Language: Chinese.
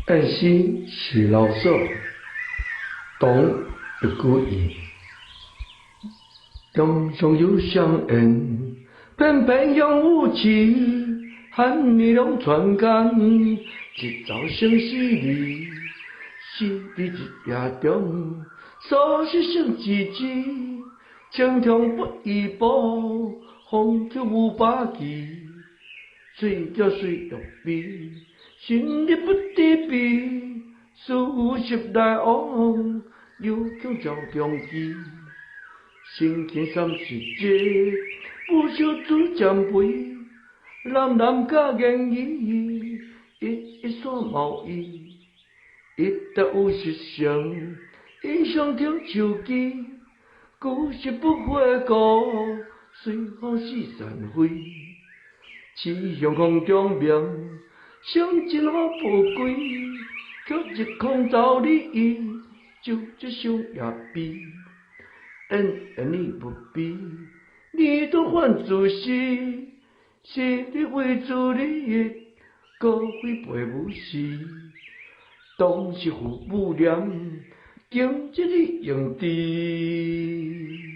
但是是老手，懂一句言，中上有相缘，偏偏用武器，和你拢传间，一朝生死离，死伫一夜中，所失成自知，青铜不依步，风却无把旗，水叫水欲悲。心力不知彼，数十来往，又强照中期。心情三十节，不少主占陪。男男甲言语，一线贸易。一旦有实相，影响听手机。故事不悔过，随风四散飞。雌雄空中鸣。想真好宝贵，却一空走你，就这伤也悲。恩义不必，你都换自私，是你为自你，高飞陪母时，当是父母念，经这你用知。